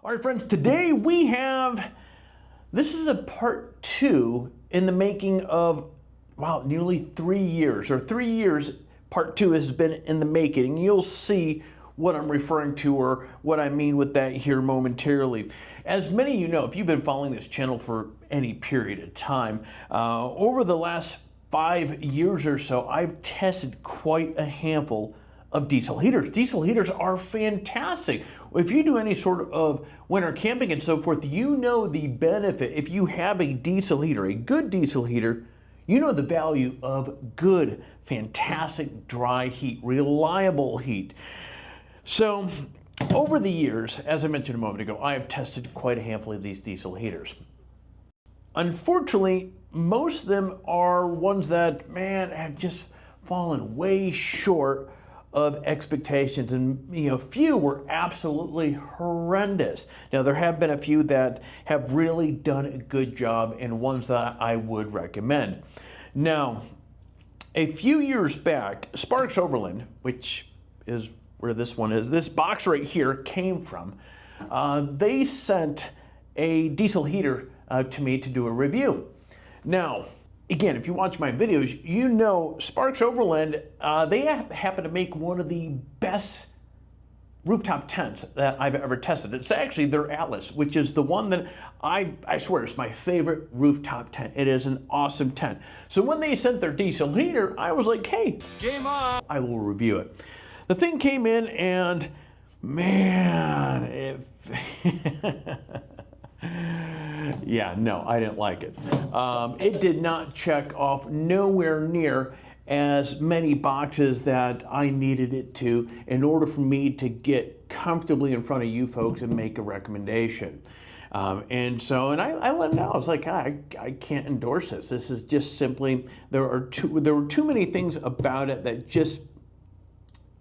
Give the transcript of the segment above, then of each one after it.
All right, friends, today we have, this is a part 2 in the making of, wow, nearly 3 years, or 3 years, part 2 has been in the making. You'll see what I'm referring to or what I mean with that here momentarily. As many of you know, if you've been following this channel for any period of time, over the last 5 years or so, I've tested quite a handful of diesel heaters. Diesel heaters are fantastic. If you do any sort of winter camping and so forth, you know the benefit. If you have a diesel heater, a good diesel heater, you know the value of good, fantastic dry heat, reliable heat. So over the years, as I mentioned a moment ago, I have tested quite a handful of these diesel heaters. Unfortunately, most of them are ones that, man, have just fallen way short of expectations, and few were absolutely horrendous. Now there have been a few that have really done a good job and ones that I would recommend. Now, a few years back, Sparks Overland, which is where this one is, this box right here came from, they sent a diesel heater to me to do a review. Now, again, if you watch my videos, you know Sparks Overland, they happen to make one of the best rooftop tents that I've ever tested. It's actually their Atlas, which is the one that I swear is my favorite rooftop tent. It is an awesome tent. So when they sent their diesel heater, I was like, hey, game on, I will review it. The thing came in and man, yeah, no, I didn't like it. It did not check off nowhere near as many boxes that I needed it to in order for me to get comfortably in front of you folks and make a recommendation. And I let them know. I was like, I can't endorse this. This is just simply, there were too many things about it that just,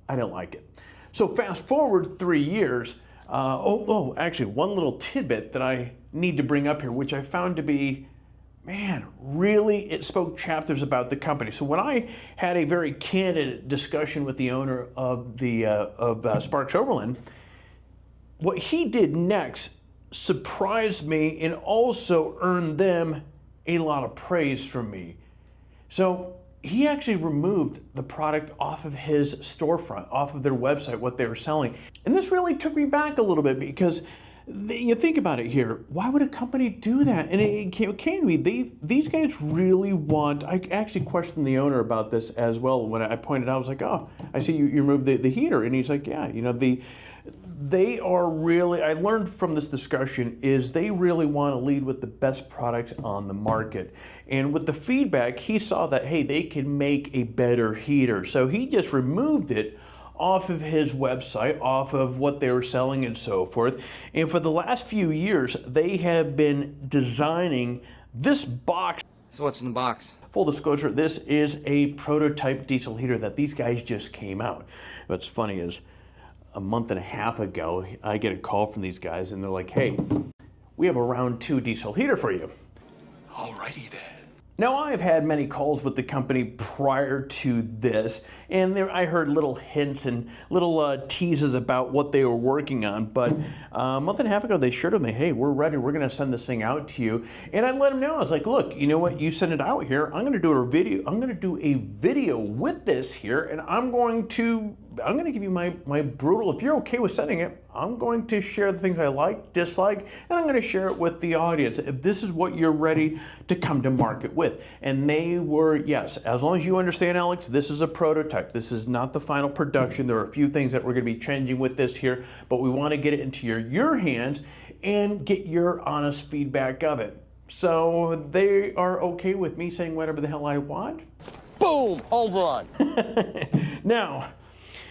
I didn't like it. So fast forward 3 years, actually one little tidbit that I need to bring up here, which I found to be, man, really, it spoke chapters about the company. So when I had a very candid discussion with the owner of Sparks Overland, what he did next surprised me and also earned them a lot of praise from me. So he actually removed the product off of his storefront, off of their website, what they were selling. And this really took me back a little bit because you think about it here, why would a company do that? And it came to me, these guys really want, I actually questioned the owner about this as well when I pointed out, I was like, oh, I see you removed the heater. And he's like, yeah, they are really, I learned from this discussion is they really want to lead with the best products on the market. And with the feedback, he saw that, hey, they can make a better heater. So he just removed it off of his website, off of what they were selling and so forth. And for the last few years, they have been designing this box. So what's in the box? Full disclosure, this is a prototype diesel heater that these guys just came out. What's funny is, a month and a half ago, I get a call from these guys and they're like, hey, we have a round 2 diesel heater for you. Alrighty then. Now, I've had many calls with the company prior to this, and I heard little hints and little teases about what they were working on, but a month and a half ago, they assured me, hey, we're ready, we're gonna send this thing out to you. And I let them know, I was like, look, you know what, you send it out here, I'm gonna do a video with this here, and I'm gonna give you my brutal, if you're okay with sending it, I'm going to share the things I like, dislike, and I'm going to share it with the audience if this is what you're ready to come to market with. And they were, yes, as long as you understand, Alex, this is a prototype. This is not the final production. There are a few things that we're going to be changing with this here, but we want to get it into your hands and get your honest feedback of it. So they are okay with me saying whatever the hell I want. Boom! Home run! Now,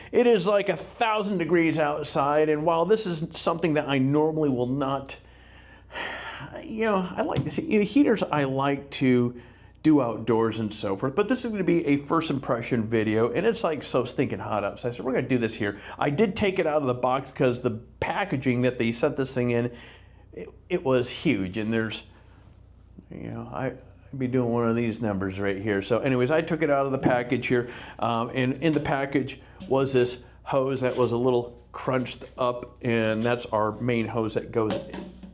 it is like 1,000 degrees outside, and while this is something that I normally will not, I like to see, heaters I like to do outdoors and so forth, but this is going to be a first impression video, and it's like so stinking hot outside, so we're going to do this here. I did take it out of the box because the packaging that they sent this thing in, it was huge, and there's, I'd be doing one of these numbers right here. So anyways, I took it out of the package here, and in the package was this hose that was a little crunched up, and that's our main hose that goes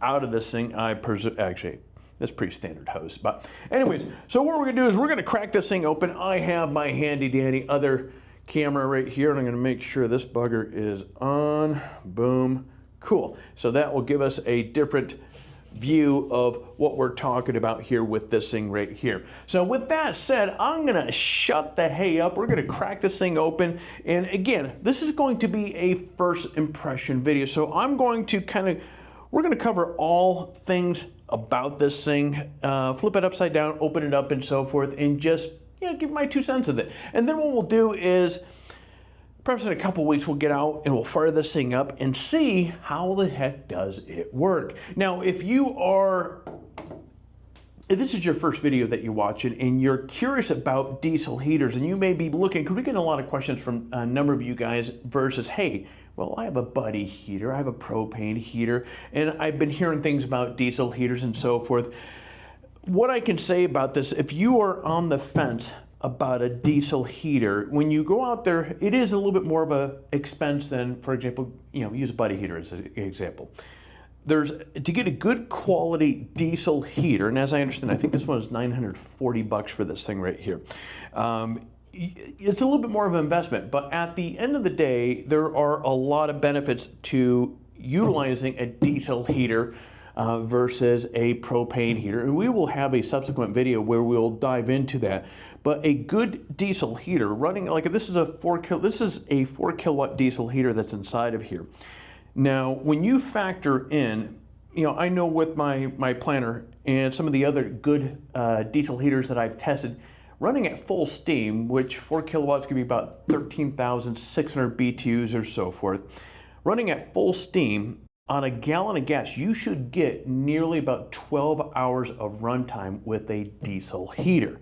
out of this thing. I presume, actually, that's pretty standard hose. But anyways, so what we're gonna do is we're gonna crack this thing open. I have my handy dandy other camera right here, and I'm gonna make sure this bugger is on. Boom, cool. So that will give us a different view of what we're talking about here with this thing right here. So with that said, I'm gonna shut the hay up. We're gonna crack this thing open. And again, this is going to be a first impression video. So I'm going to we're gonna cover all things about this thing, flip it upside down, open it up and so forth, and just give my 2 cents of it. And then what we'll do is, perhaps in a couple weeks, we'll get out and we'll fire this thing up and see how the heck does it work. Now, if this is your first video that you're watching and you're curious about diesel heaters, and you may be looking, because we get a lot of questions from a number of you guys versus, hey, well, I have a buddy heater, I have a propane heater, and I've been hearing things about diesel heaters and so forth. What I can say about this, if you are on the fence about a diesel heater, when you go out there, it is a little bit more of a expense than, for example, use a buddy heater as an example. To get a good quality diesel heater, and as I understand, I think this one is $940 for this thing right here. It's a little bit more of an investment, but at the end of the day, there are a lot of benefits to utilizing a diesel heater versus a propane heater, and we will have a subsequent video where we'll dive into that. But a good diesel heater running, like this is a 4 kilowatt diesel heater that's inside of here. Now, when you factor in, I know with my planner and some of the other good diesel heaters that I've tested, running at full steam, which 4 kilowatts can be about 13,600 BTUs or so forth, running at full steam, on a gallon of gas, you should get nearly about 12 hours of runtime with a diesel heater.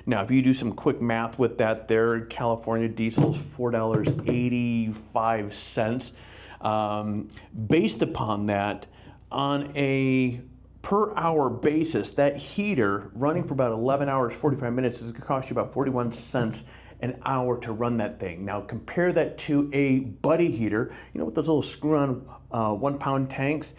Now, if you do some quick math with that there, California diesel is $4.85. Based upon that, on a per hour basis, that heater running for about 11 hours, 45 minutes is going to cost you about 41 cents an hour to run that thing. Now compare that to a buddy heater, with those little screw-on 1 pound tanks.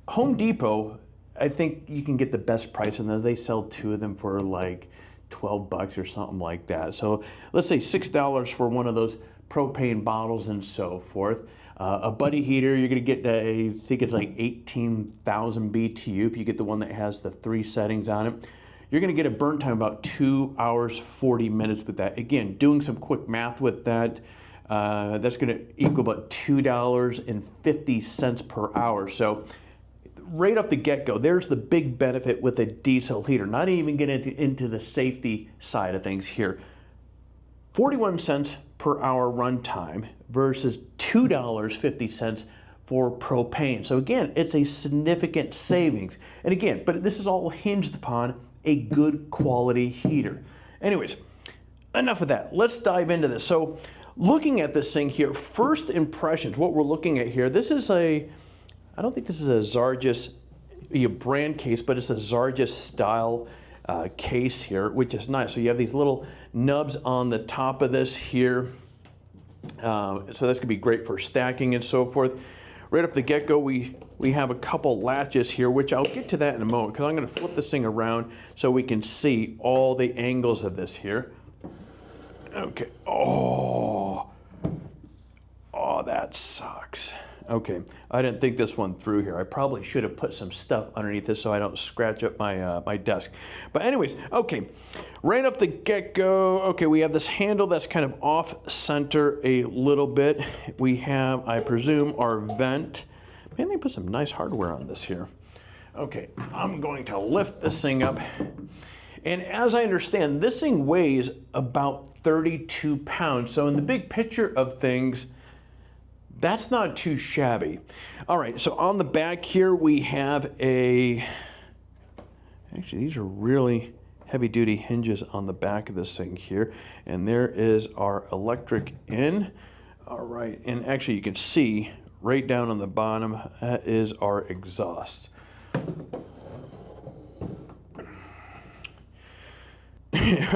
Home Depot, I think you can get the best price on those. They sell 2 of them for like $12 or something like that. So let's say $6 for one of those propane bottles and so forth. A buddy heater, you're going to get, I think it's like 18,000 BTU if you get the one that has the 3 settings on it. You're going to get a burn time about 2 hours, 40 minutes with that. Again, doing some quick math with that, that's going to equal about $2.50 per hour. So right off the get-go, there's the big benefit with a diesel heater. Not even getting into the safety side of things here. 41 cents per hour runtime versus $2.50 for propane. So again, it's a significant savings. And again, but this is all hinged upon a good quality heater. Anyways, enough of that. Let's dive into this. So looking at this thing here, first impressions, what we're looking at here, this is I don't think this is a Zargis brand case, but it's a Zargis style case here, which is nice. So you have these little nubs on the top of this here. So that's gonna be great for stacking and so forth. Right off the get-go, we have a couple latches here, which I'll get to that in a moment, because I'm gonna flip this thing around so we can see all the angles of this here. Okay, oh, that sucks. Okay, I didn't think this one through here. I probably should have put some stuff underneath this so I don't scratch up my my desk. But anyways, okay, right off the get-go, okay, we have this handle that's kind of off-center a little bit. We have, I presume, our vent. Man, they put some nice hardware on this here. Okay, I'm going to lift this thing up. And as I understand, this thing weighs about 32 pounds. So in the big picture of things, that's not too shabby. All right, so on the back here we have actually these are really heavy duty hinges on the back of this thing here. And there is our electric in. All right, and actually you can see right down on the bottom, that is our exhaust.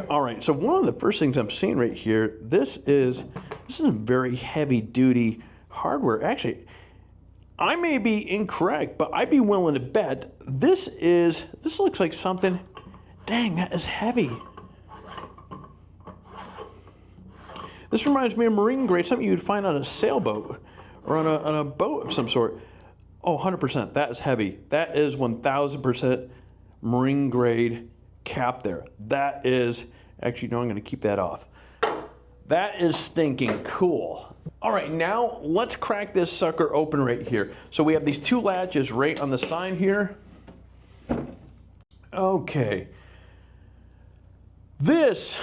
All right, so one of the first things I'm seeing right here, this is This is a very heavy duty hardware. Actually, I may be incorrect, but I'd be willing to bet this looks like something, dang, that is heavy. This reminds me of marine grade, something you'd find on a sailboat or on a boat of some sort. Oh, 100%, that is heavy. That is 1000% marine grade cap there. That is, actually, no, I'm gonna keep that off. That is stinking cool. All right, now let's crack this sucker open right here. So we have these two latches right on the side here. Okay. This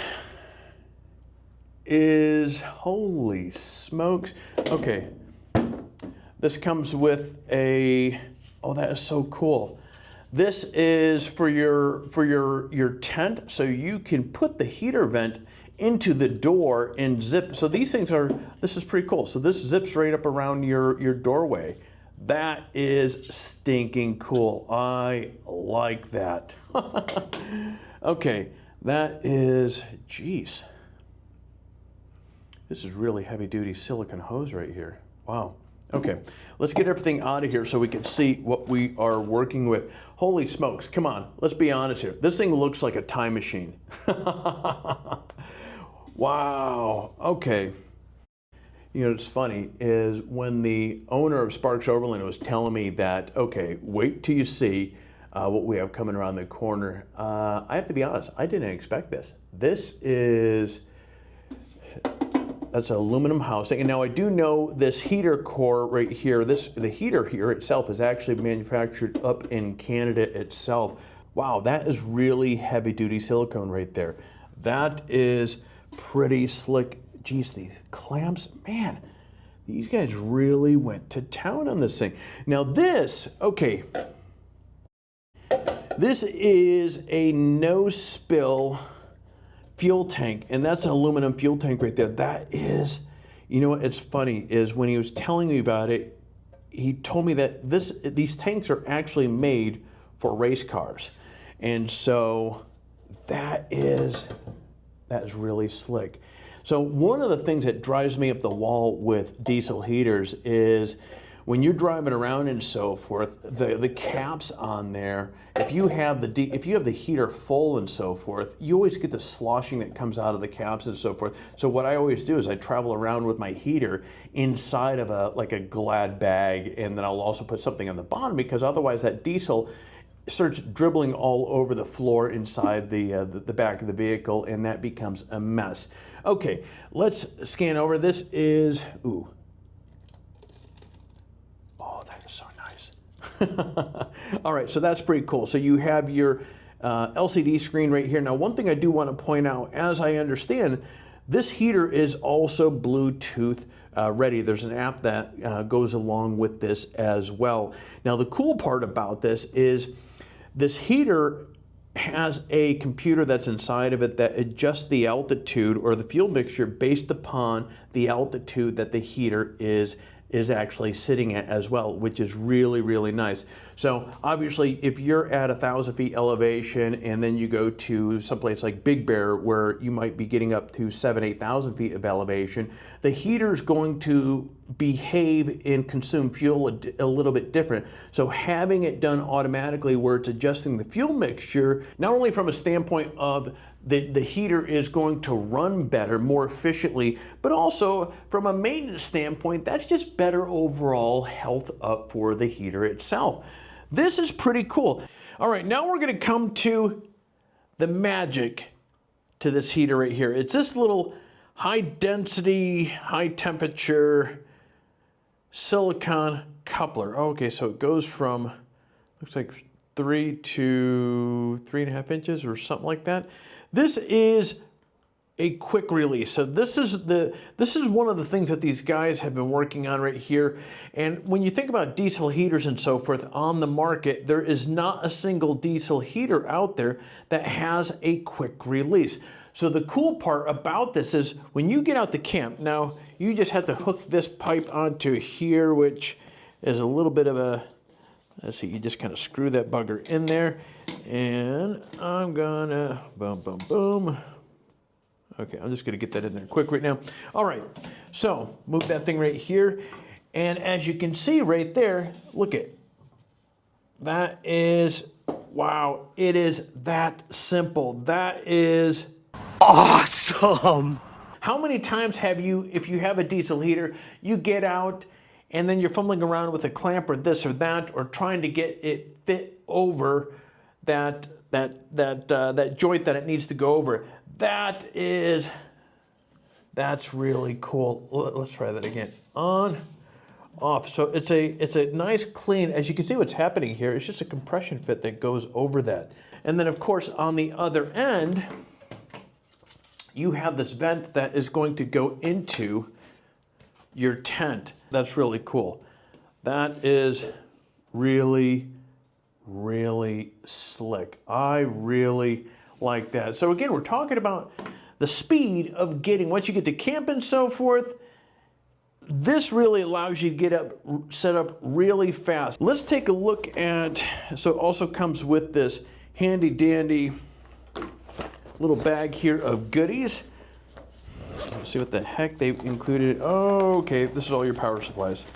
is, holy smokes. Okay. This comes with a, oh, that is so cool. This is for your tent, so you can put the heater vent into the door and zip. So these things are, this is pretty cool. So this zips right up around your doorway. That is stinking cool. I like that. Okay, that is, geez. This is really heavy duty silicone hose right here. Wow. Okay, let's get everything out of here so we can see what we are working with. Holy smokes, come on, let's be honest here. This thing looks like a time machine. Wow, okay. You know, what's funny is when the owner of Sparks Overland was telling me that, okay, wait till you see what we have coming around the corner. I have to be honest, I didn't expect this. This is, that's an aluminum housing. And now I do know this heater core right here, the heater here itself is actually manufactured up in Canada itself. Wow, that is really heavy duty silicone right there. That is pretty slick. Geez, these clamps, man, these guys really went to town on this thing. Now this, okay, this is a no spill fuel tank, and that's an aluminum fuel tank right there. That is, you know what, it's funny, is when he was telling me about it, he told me that these tanks are actually made for race cars. And so that is really slick. So one of the things that drives me up the wall with diesel heaters is when you're driving around and so forth, the caps on there, if you have the heater full and so forth, you always get the sloshing that comes out of the caps and so forth. So what I always do is I travel around with my heater inside of like a Glad bag, and then I'll also put something on the bottom, because otherwise that diesel starts dribbling all over the floor inside the back of the vehicle, and that becomes a mess. Okay, let's scan over. This is, ooh. Oh, that is so nice. All right, so that's pretty cool. So you have your LCD screen right here. Now, one thing I do want to point out, as I understand, this heater is also Bluetooth ready. There's an app that goes along with this as well. Now, the cool part about this is this heater has a computer that's inside of it that adjusts the altitude or the fuel mixture based upon the altitude that the heater is actually sitting at as well, which is really, really nice. So obviously, if you're at 1,000 feet elevation and then you go to someplace like Big Bear where you might be getting up to 7,000, 8,000 feet of elevation, the heater is going to behave and consume fuel a little bit different. So having it done automatically where it's adjusting the fuel mixture, not only from a standpoint of the heater is going to run better, more efficiently, but also from a maintenance standpoint, that's just better overall health up for the heater itself. This is pretty cool. All right, now we're gonna come to the magic to this heater right here. It's this little high density, high temperature silicone coupler. Okay, so it goes from, looks like 3 to 3.5 inches or something like that. This is a quick release. So this is one of the things that these guys have been working on right here. And when you think about diesel heaters and so forth on the market, there is not a single diesel heater out there that has a quick release. So the cool part about this is when you get out to camp, now you just have to hook this pipe onto here, which is a little bit of a, let's see, you just kind of screw that bugger in there, and I'm gonna boom, boom, boom. Okay, I'm just gonna get that in there quick right now. All right, so move that thing right here. And as you can see right there, look at, that is, wow, it is that simple. That is Awesome! how many times have you, if you have a diesel heater, you get out and then you're fumbling around with a clamp or this or that, or trying to get it fit over that joint that it needs to go over. That's really cool. Let's try that again. On, off. So it's a nice clean. As you can see, what's happening here, it's just a compression fit that goes over that. And then of course on the other end, you have this vent that is going to go into your tent. That's really cool. That is really, really slick. I really like that. So again, we're talking about the speed of getting, once you get to camp and so forth, this really allows you to get up, set up really fast. Let's take a look at, so it also comes with this handy dandy little bag here of goodies. Let's see what the heck they've included. Oh, okay, this is all your power supplies.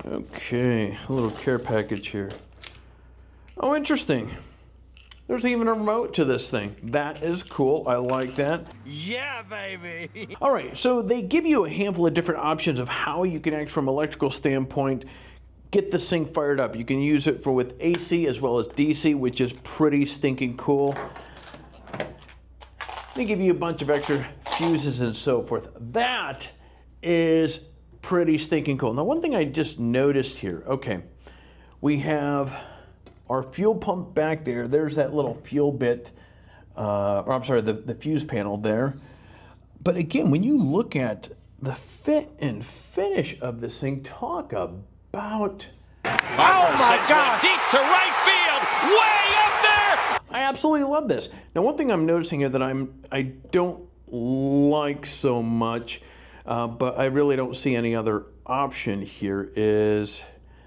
Okay, a little care package here. Oh, interesting. There's even a remote to this thing. That is cool. I like that. Yeah, baby! All right, so they give you a handful of different options of how you can act from an electrical standpoint, get this thing fired up. You can use it for with AC as well as DC, which is pretty stinking cool. They give you a bunch of extra fuses and so forth. That is pretty stinking cool. Now, one thing I just noticed here, okay, we have our fuel pump back there. There's that little fuel bit, or I'm sorry, the fuse panel there. But again, when you look at the fit and finish of this thing, talk about... Oh my God! Deep to right field! Way up there! I absolutely love this. Now, one thing I'm noticing here that I don't like so much, but I really don't see any other option here, is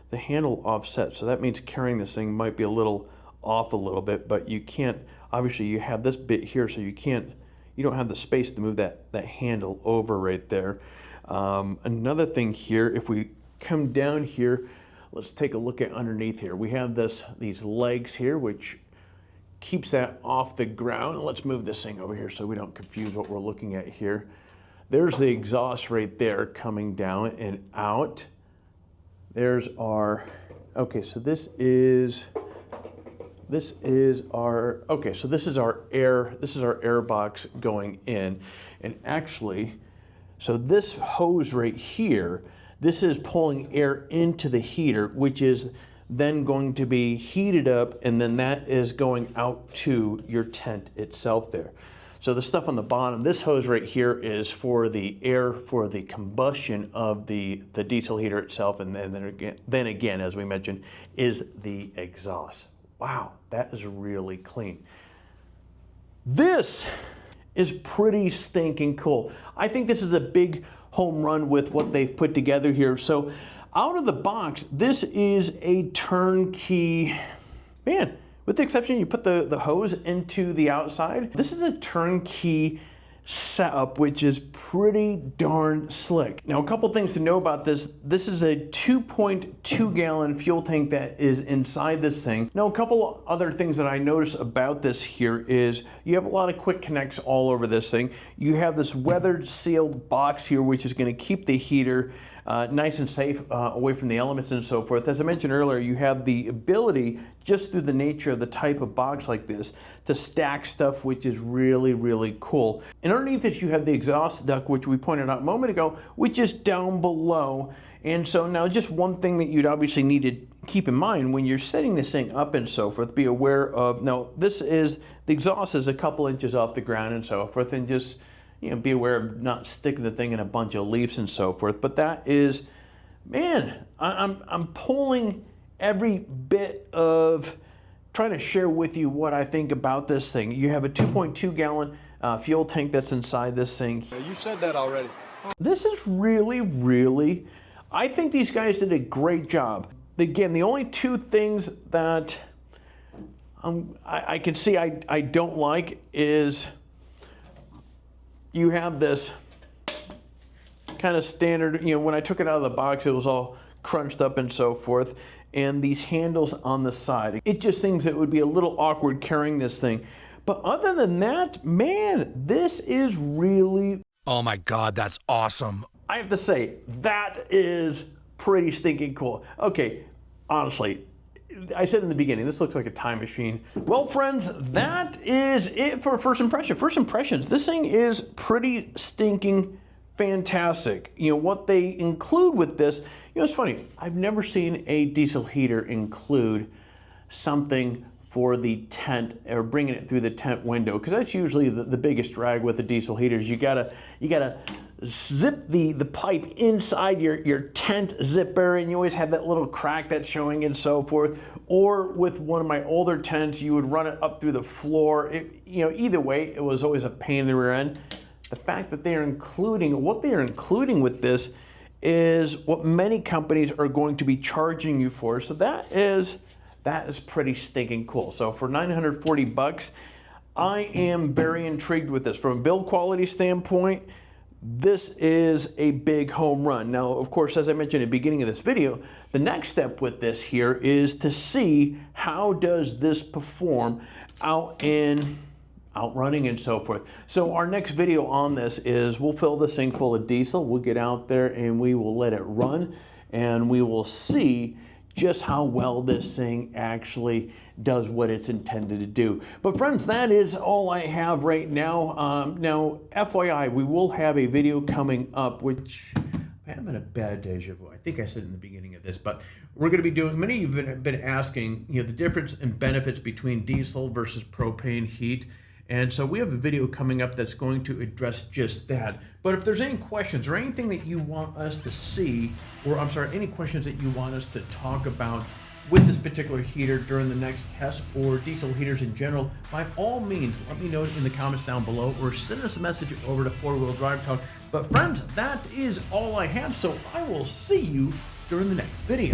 the handle offset. So that means carrying this thing might be a little off a little bit, but you can't, obviously you have this bit here, so you don't have the space to move that handle over right there. Another thing here, if we come down here, let's take a look at underneath here. We have these legs here, which keeps that off the ground. Let's move this thing over here so we don't confuse what we're looking at here. There's the exhaust right there coming down and out. There's our, okay, so this is our, okay, so this is our air box going in. And actually, so this hose right here, this is pulling air into the heater, which is then going to be heated up, and then that is going out to your tent itself there. So the stuff on the bottom, this hose right here is for the air for the combustion of the diesel heater itself, and then again, as we mentioned, is the exhaust. Wow, that is really clean. This is pretty stinking cool. I think this is a big home run with what they've put together here. So out of the box, this is a turnkey, man, with the exception you put the hose into the outside, this is a turnkey setup, which is pretty darn slick. Now, a couple things to know about this. This is a 2.2 gallon fuel tank that is inside this thing. Now, a couple other things that I notice about this here is you have a lot of quick connects all over this thing. You have this weathered sealed box here, which is going to keep the heater nice and safe away from the elements and so forth. As I mentioned earlier, you have the ability, just through the nature of the type of box like this, to stack stuff, which is really, really cool. And underneath it, you have the exhaust duct, which we pointed out a moment ago, which is down below. And so now just one thing that you'd obviously need to keep in mind when you're setting this thing up and so forth, be aware of, now this is, the exhaust is a couple inches off the ground and so forth, and just, you know, be aware of not sticking the thing in a bunch of leaves and so forth. But that is, man, I'm pulling every bit of trying to share with you what I think about this thing. You have a 2.2 gallon fuel tank that's inside this thing. You said that already. This is really, really, I think these guys did a great job. Again, the only two things that I can see I don't like is you have this kind of standard, you know, when I took it out of the box, it was all crunched up and so forth, and these handles on the side. It just seems it would be a little awkward carrying this thing. But other than that, man, this is really... Oh my God, that's awesome. I have to say, that is pretty stinking cool. Okay, honestly, I said in the beginning, this looks like a time machine. Well, friends, that is it for first impression. First impressions, this thing is pretty stinking fantastic. You know, what they include with this, you know, it's funny. I've never seen a diesel heater include something for the tent or bringing it through the tent window, because that's usually the biggest drag with the diesel heaters. You gotta zip the pipe inside your tent zipper, and you always have that little crack that's showing and so forth. Or with one of my older tents, you would run it up through the floor. You know, either way, it was always a pain in the rear end. The fact that what they are including with this is what many companies are going to be charging you for. So that is pretty stinking cool. So for 940 bucks, I am very intrigued with this. From a build quality standpoint, this is a big home run. Now, of course, as I mentioned at the beginning of this video, the next step with this here is to see how does this perform out running and so forth. So our next video on this is we'll fill this thing full of diesel, we'll get out there and we will let it run, and we will see just how well this thing actually does what it's intended to do. But friends, that is all I have right now. Now, FYI, we will have a video coming up, which I'm having a bad deja vu. I think I said in the beginning of this, but we're going to be doing, many of you have been asking, you know, the difference in benefits between diesel versus propane heat. And so we have a video coming up that's going to address just that. But if there's any questions or anything that you want us to see, or I'm sorry, any questions that you want us to talk about with this particular heater during the next test, or diesel heaters in general, by all means, let me know it in the comments down below, or send us a message over to 4-Wheel Drive Talk. But friends, that is all I have, so I will see you during the next video.